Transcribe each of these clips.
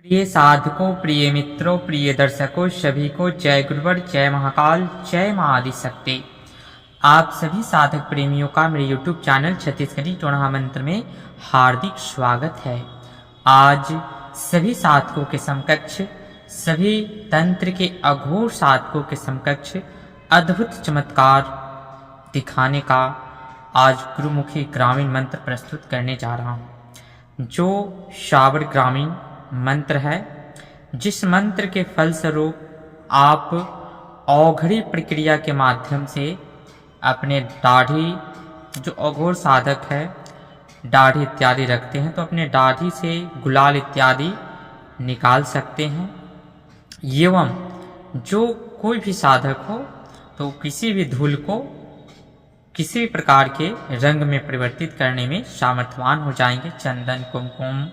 प्रिय साधकों, प्रिय मित्रों, प्रिय दर्शकों, सभी को जय गुरुवर, जय महाकाल, जय मां आदिशक्ति। आप सभी साधक प्रेमियों का मेरे YouTube चैनल छत्तीसगढ़ी टोना मंत्र में हार्दिक स्वागत है। आज सभी साधकों के समकक्ष, सभी तंत्र के अघोर साधकों के समकक्ष अद्भुत चमत्कार दिखाने का आज गुरुमुखी ग्रामीण मंत्र प्रस्तुत करने जा रहा हूँ, जो श्रावण ग्रामीण मंत्र है। जिस मंत्र के फलस्वरूप आप औघड़ी प्रक्रिया के माध्यम से अपने दाढ़ी, जो अघोर साधक है दाढ़ी इत्यादि रखते हैं, तो अपने दाढ़ी से गुलाल इत्यादि निकाल सकते हैं। एवं जो कोई भी साधक हो तो किसी भी धूल को किसी भी प्रकार के रंग में परिवर्तित करने में सामर्थ्यवान हो जाएंगे। चंदन, कुमकुम,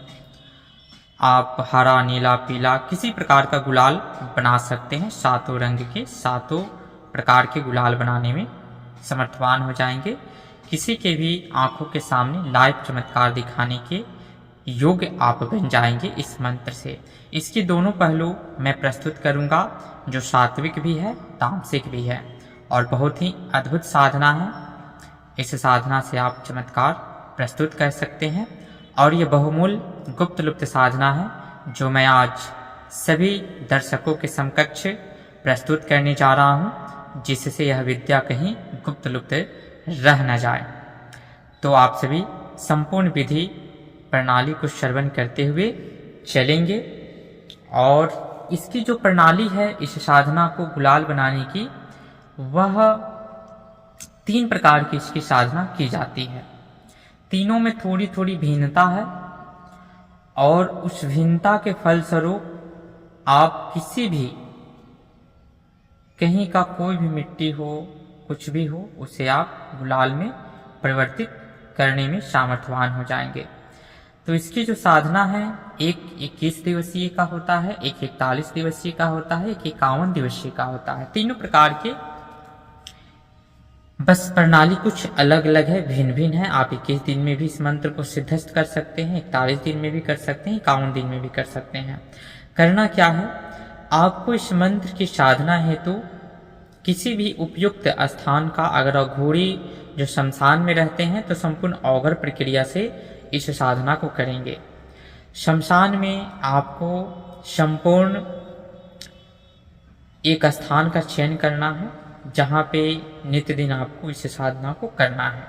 आप हरा, नीला, पीला किसी प्रकार का गुलाल बना सकते हैं। सातों रंग के सातों प्रकार के गुलाल बनाने में समर्थवान हो जाएंगे। किसी के भी आंखों के सामने लाइव चमत्कार दिखाने के योग्य आप बन जाएंगे इस मंत्र से। इसके दोनों पहलू मैं प्रस्तुत करूंगा, जो सात्विक भी है, तामसिक भी है, और बहुत ही अद्भुत साधना है। इस साधना से आप चमत्कार प्रस्तुत कर सकते हैं, और ये बहुमूल्य गुप्त लुप्त साधना है, जो मैं आज सभी दर्शकों के समकक्ष प्रस्तुत करने जा रहा हूँ, जिससे यह विद्या कहीं गुप्त लुप्त रह न जाए। तो आप सभी संपूर्ण विधि प्रणाली को श्रवण करते हुए चलेंगे। और इसकी जो प्रणाली है इस साधना को गुलाल बनाने की, वह 3 प्रकार की इसकी साधना की जाती है। तीनों में थोड़ी थोड़ी भिन्नता है, और उस भिन्नता के फलस्वरूप आप किसी भी कहीं का कोई भी मिट्टी हो, कुछ भी हो, उसे आप गुलाल में परिवर्तित करने में सामर्थ्यवान हो जाएंगे। तो इसकी जो साधना है, एक 21 दिवसीय का होता है, एक 41 दिवसीय का होता है, एक 51 दिवसीय का होता है। तीनों प्रकार के, बस प्रणाली कुछ अलग अलग है, भिन्न भिन्न है। आप 21 दिन में भी इस मंत्र को सिद्धस्त कर सकते हैं, 41 दिन में भी कर सकते हैं, 51 दिन में भी कर सकते हैं। करना क्या है, आपको इस मंत्र की साधना हेतु किसी भी उपयुक्त स्थान का, अगर अघोरी जो शमशान में रहते हैं तो संपूर्ण औघर प्रक्रिया से इस साधना को करेंगे। शमशान में आपको संपूर्ण एक स्थान का चयन करना है, जहाँ पे नित्य दिन आपको इस साधना को करना है।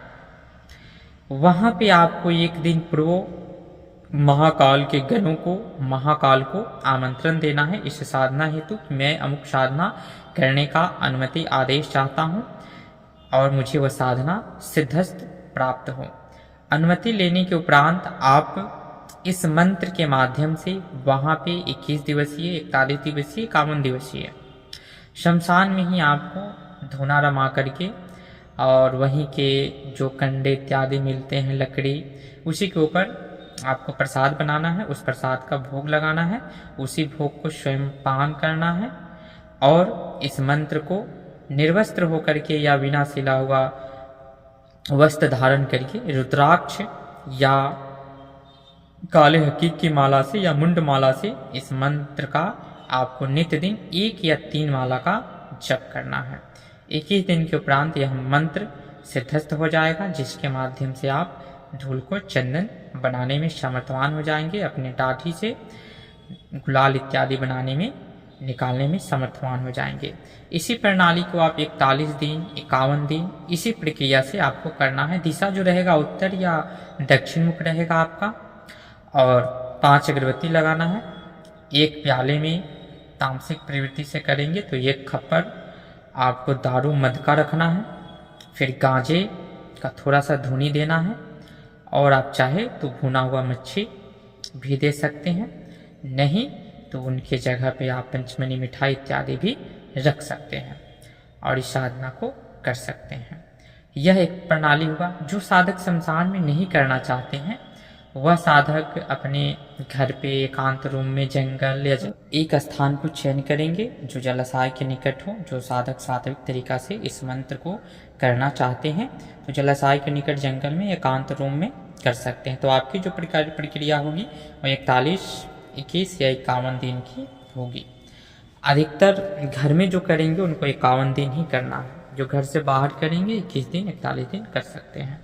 वहाँ पे आपको एक दिन पूर्व महाकाल के गणों को, महाकाल को आमंत्रण देना है इस साधना हेतु कि मैं अमुक साधना करने का अनुमति आदेश चाहता हूँ, और मुझे वह साधना सिद्धस्त प्राप्त हो। अनुमति लेने के उपरांत आप इस मंत्र के माध्यम से वहाँ पे 21 दिवसीय, 41 दिवसीय, 51 दिवसीय शमशान में ही आपको धूना रमा करके, और वहीं के जो कंडे इत्यादि मिलते हैं, लकड़ी, उसी के ऊपर आपको प्रसाद बनाना है। उस प्रसाद का भोग लगाना है, उसी भोग को स्वयं पान करना है, और इस मंत्र को निर्वस्त्र होकर के या बिना सिला हुआ वस्त्र धारण करके रुद्राक्ष या काले हकीक की माला से या मुंड माला से इस मंत्र का आपको नित्य दिन 1 या 3 माला का जप करना है। 21 दिन के उपरांत यह मंत्र सिद्धस्त हो जाएगा, जिसके माध्यम से आप धूल को चंदन बनाने में समर्थवान हो जाएंगे, अपने दाढ़ी से गुलाल इत्यादि बनाने में, निकालने में समर्थवान हो जाएंगे। इसी प्रणाली को आप 41 दिन, 51 दिन इसी प्रक्रिया से आपको करना है। दिशा जो रहेगा उत्तर या दक्षिण मुख रहेगा आपका, और 5 अगरबत्ती लगाना है। एक प्याले में तामसिक प्रवृत्ति से करेंगे तो 1 खप्पर आपको दारू मध का रखना है, फिर गांजे का थोड़ा सा धुनी देना है, और आप चाहे तो भुना हुआ मच्छी भी दे सकते हैं, नहीं तो उनके जगह पे आप पंचमनी मिठाई इत्यादि भी रख सकते हैं, और इस साधना को कर सकते हैं। यह एक प्रणाली हुआ। जो साधक शमशान में नहीं करना चाहते हैं, वह साधक अपने घर पे एकांत रूम में, जंगल या एक स्थान को चयन करेंगे जो जलाशय के निकट हो। जो साधक सात्विक तरीका से इस मंत्र को करना चाहते हैं, तो जलाशय के निकट जंगल में एकांत रूम में कर सकते हैं। तो आपकी जो प्रक्रिया होगी वह 41, 21 या 51 दिन की होगी। अधिकतर घर में जो करेंगे उनको 51 दिन ही करना है, जो घर से बाहर करेंगे 21 दिन 41 दिन कर सकते हैं।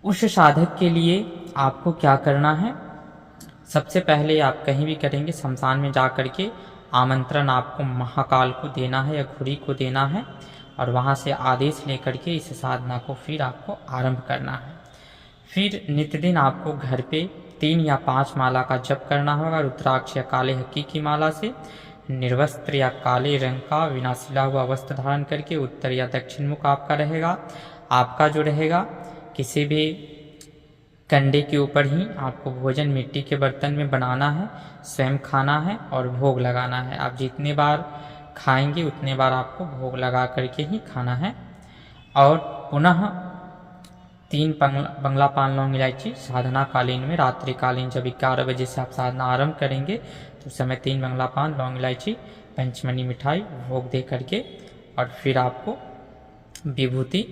उस साधक के लिए आपको क्या करना है, सबसे पहले आप कहीं भी करेंगे शमशान में जा कर के आमंत्रण आपको महाकाल को देना है या घुड़ी को देना है, और वहाँ से आदेश लेकर के इस साधना को फिर आपको आरंभ करना है। फिर नित्य दिन आपको घर पे 3 या 5 माला का जप करना होगा। रुद्राक्ष या काले हक्की की माला से निर्वस्त्र या काले रंग का बिना सिला हुआ वस्त्र धारण करके उत्तर या दक्षिण मुख आपका रहेगा। आपका जो रहेगा किसी भी कंडे के ऊपर ही आपको भोजन मिट्टी के बर्तन में बनाना है, स्वयं खाना है और भोग लगाना है। आप जितने बार खाएंगे उतने बार आपको भोग लगा करके ही खाना है। और पुनः 3 बंगला पान लौंग इलायची साधना कालीन में रात्रिकालीन जब 11 बजे से आप साधना आरंभ करेंगे तो उस समय 3 बंगला पान लौंग इलायची पंचमनी मिठाई भोग दे करके, और फिर आपको विभूति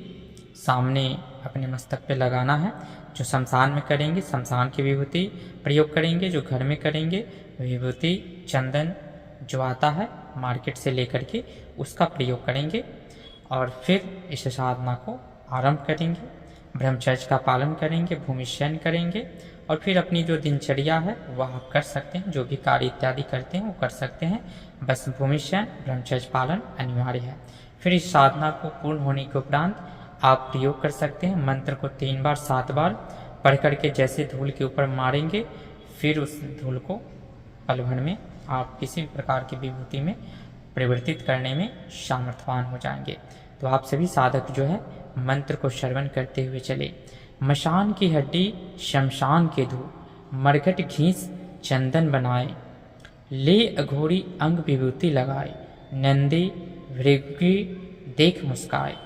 सामने अपने मस्तक पे लगाना है। जो शमशान में करेंगे शमशान की विभूति प्रयोग करेंगे, जो घर में करेंगे विभूति चंदन जो आता है मार्केट से लेकर के उसका प्रयोग करेंगे, और फिर इस साधना को आरंभ करेंगे। ब्रह्मचर्य का पालन करेंगे, भूमि शयन करेंगे, और फिर अपनी जो दिनचर्या है वह आप कर सकते हैं, जो भी कार्य इत्यादि करते हैं वो कर सकते हैं, बस भूमि शयन ब्रह्मचर्य पालन अनिवार्य है। फिर इस साधना को पूर्ण होने के उपरांत आप प्रयोग कर सकते हैं। मंत्र को 3 बार 7 बार पढ़ करके जैसे धूल के ऊपर मारेंगे, फिर उस धूल को पल भर में आप किसी भी प्रकार की विभूति में परिवर्तित करने में सामर्थ्यवान हो जाएंगे। तो आप सभी साधक जो है मंत्र को श्रवण करते हुए चले। मशान की हड्डी शमशान के धूल, मरघट घीस चंदन बनाए, ले अघोरी अंग विभूति लगाए, नंदी भृगु देख मुस्काए,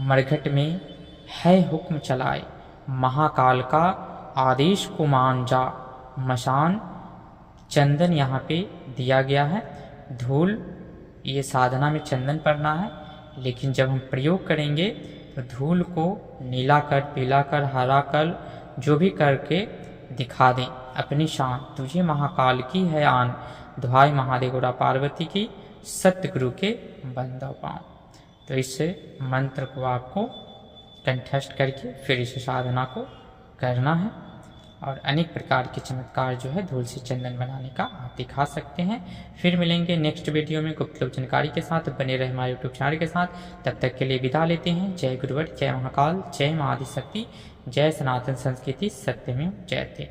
मरघट में है हुक्म चलाए, महाकाल का आदेश को मान जा। मशान चंदन यहाँ पे दिया गया है, धूल ये साधना में चंदन पड़ना है, लेकिन जब हम प्रयोग करेंगे तो धूल को नीला कर, पीला कर, हरा कर, जो भी करके दिखा दें अपनी शान। तुझे महाकाल की है आन, दुहाई महादेव गौरा पार्वती की, सतगुरु के बंदा पाँव। तो इस मंत्र को आपको कंठस्थ करके फिर इस साधना को करना है, और अनेक प्रकार के चमत्कार जो है धूल से चंदन बनाने का आप दिखा सकते हैं। फिर मिलेंगे नेक्स्ट वीडियो में गुप्त जानकारी के साथ। बने रहे हमारे यूट्यूब चैनल के साथ। तब तक के लिए विदा लेते हैं। जय गुरुवर, जय महाकाल, जय महाआदिशक्ति, जय सनातन संस्कृति, सत्यमेव जयते।